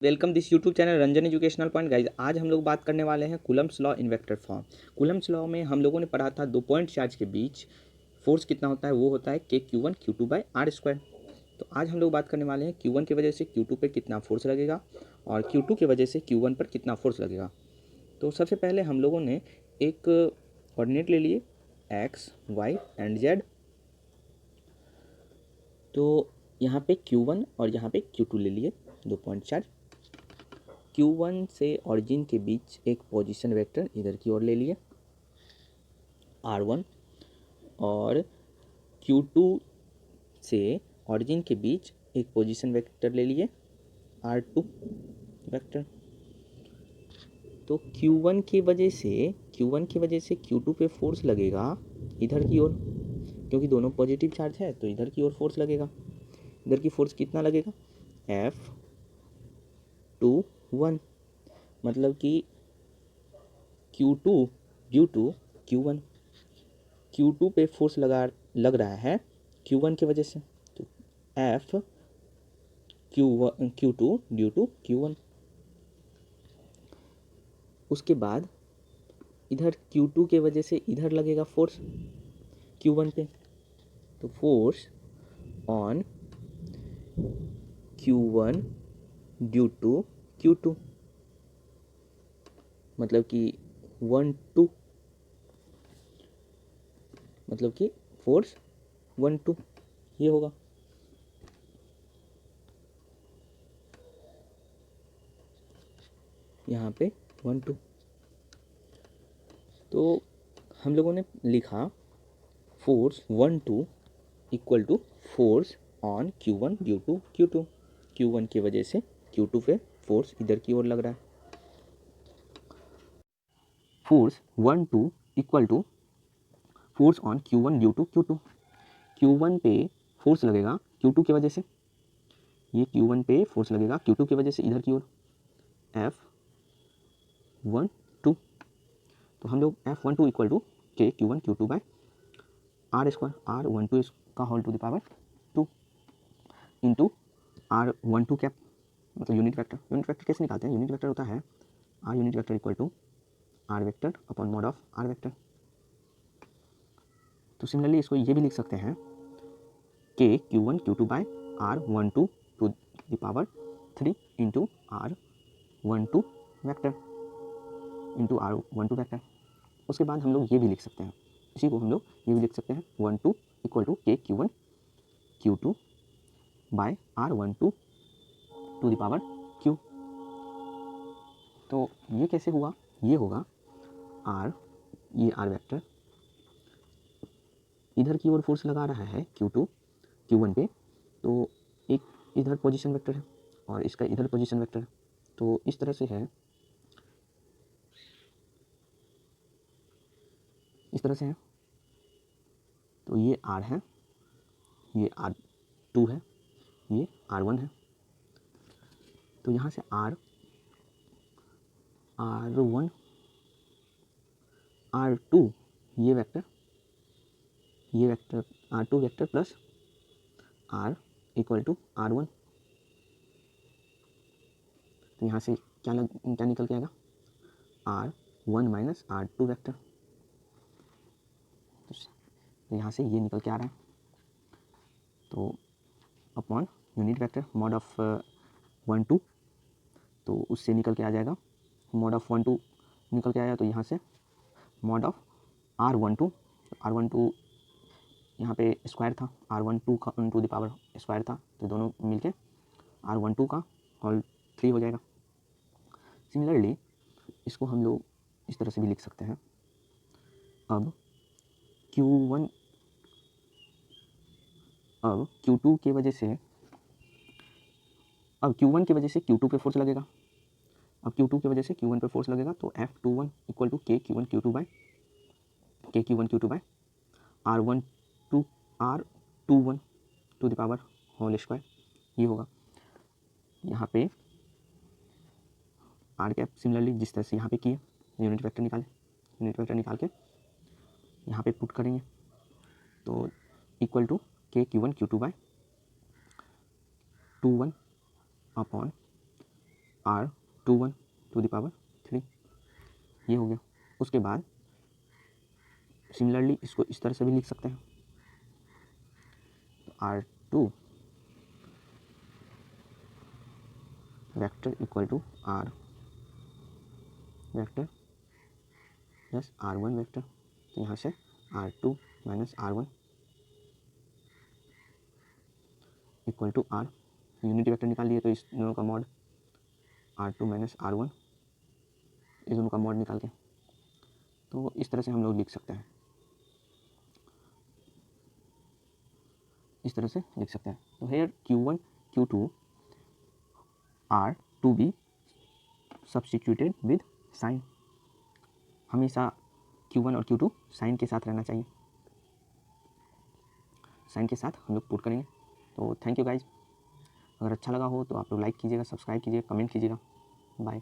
Welcome this YouTube channel Ranjan educational point guys. आज हम लोग बात करने वाले हैं Coulomb's law in vector form. Coulomb's law में हम लोगों ने पढ़ा था 2 पॉइंट चार्ज के बीच फोर्स कितना होता है, वो होता है के Q one Q two by R square. तो आज हम लोग बात करने वाले हैं क्यू वन की वजह से क्यू टू पर कितना फोर्स लगेगा और क्यू टू की वजह से क्यू वन पर कितना फोर्स लगेगा। तो सबसे पहले हम लोगों ने एक कोऑर्डिनेट ले लिए एक्स वाई एंड जेड। तो यहाँ पे क्यू वन और यहाँ पे क्यू टू ले लिए 2 पॉइंट चार्ज। Q1 से ऑरिजिन के बीच एक पोजीशन वेक्टर इधर की ओर ले लिए R1 और Q2 से ऑरिजिन के बीच एक पोजीशन वेक्टर ले लिए R2 वेक्टर। तो Q1 की वजह से Q2 पे फोर्स लगेगा इधर की ओर, क्योंकि दोनों पॉजिटिव चार्ज है तो इधर की ओर फोर्स लगेगा। इधर की फोर्स कितना लगेगा F21, मतलब कि Q2 due to Q1, Q2 पे फोर्स लग रहा है Q1 की वजह से, तो F Q2 due to Q1। उसके बाद इधर Q2 के वजह से इधर लगेगा फोर्स Q1 पे, तो force on Q1 due to Q2, मतलब कि 1-2, मतलब कि फोर्स 1-2 ये होगा। यहाँ पे 1-2, तो हम लोगों ने लिखा force 1-2 equal to force on Q1 due to Q2। Q1 की वजह से Q2 पे फोर्स इधर की ओर लग रहा है। Force 1-2 equal to force on Q1 due to Q2। Q1 पे फोर्स लगेगा Q2 की वजह से, ये Q1 पे फोर्स लगेगा Q2 की वजह से इधर की ओर F12। तो हम लोग F12 equal to K Q1 Q2 by R square, R12 का whole to the power 2 into R12 cap, मतलब यूनिट वेक्टर। यूनिट वेक्टर कैसे निकालते हैं? यूनिट वेक्टर होता है R unit vector equal to R vector upon mod of R vector. तो similarly इसको ये भी लिख सकते हैं के Q1 Q2 by R12 to the power 3 into R12 vector into R12 vector. उसके बाद हम लोग ये भी लिख सकते हैं, इसी को हम लोग ये भी लिख सकते हैं 12 equal to K Q1 Q2 by R12 to the power Q। तो ये कैसे हुआ? ये होगा R, ये R वेक्टर इधर की ओर फोर्स लगा रहा है Q2 Q1 पे, तो एक इधर पोजीशन वेक्टर है और इसका इधर पोजीशन वेक्टर है, तो इस तरह से है, इस तरह से है। तो ये R है, ये R2 है, ये R1 है। तो यहाँ से R1 R2 ये vector R2 vector plus R equal to R1। तो यहाँ से क्या निकल के आएगा R1 माइनस R2 वेक्टर। तो यहाँ से ये निकल के आ रहा है, तो upon unit vector mod of 1-2, तो उससे निकल के आ जाएगा मॉड ऑफ 1-2 निकल के आया, तो यहाँ से मॉड ऑफ R12 यहाँ पे स्क्वायर था, R12 का टू द पावर स्क्वायर था, तो दोनों मिलके R12 का होल 3 हो जाएगा। सिमिलरली इसको हम लोग इस तरह से भी लिख सकते हैं। अब Q2 की वजह से, अब Q1 की वजह से Q2 पे फोर्स लगेगा, अब Q2 की वजह से Q1 पे फोर्स लगेगा, तो F21 equal to K Q1 Q2 by R21 to the power whole square, ये होगा। यहाँ पे आर कैप सिमिलरली जिस तरह से यहाँ पे किए, यूनिट वेक्टर निकाल के यहाँ पे पुट करेंगे, तो equal to K Q1 Q2 by 21 upon R21⁵ ये हो गया। उसके बाद सिमिलरली इसको इस तरह से भी लिख सकते हैं, R2 vector equal to R vector plus R1 vector. तो यहाँ से R2 minus R1 equal to R, unity vector निकाल लिए तो इस दोनों का मॉड R2 माइनस R1, इस दोनों का मॉड निकाल के, तो इस तरह से हम लोग लिख सकते हैं, इस तरह से लिख सकते हैं। तो here Q1 Q2 are to be substituted with sign, हमेशा Q1 और Q2 साइन के साथ रहना चाहिए, साइन के साथ हम लोग पुट करेंगे। तो थैंक यू गाइज, अगर अच्छा लगा हो तो आप लोग लाइक कीजिएगा, सब्सक्राइब कीजिएगा, कमेंट कीजिएगा। बाय।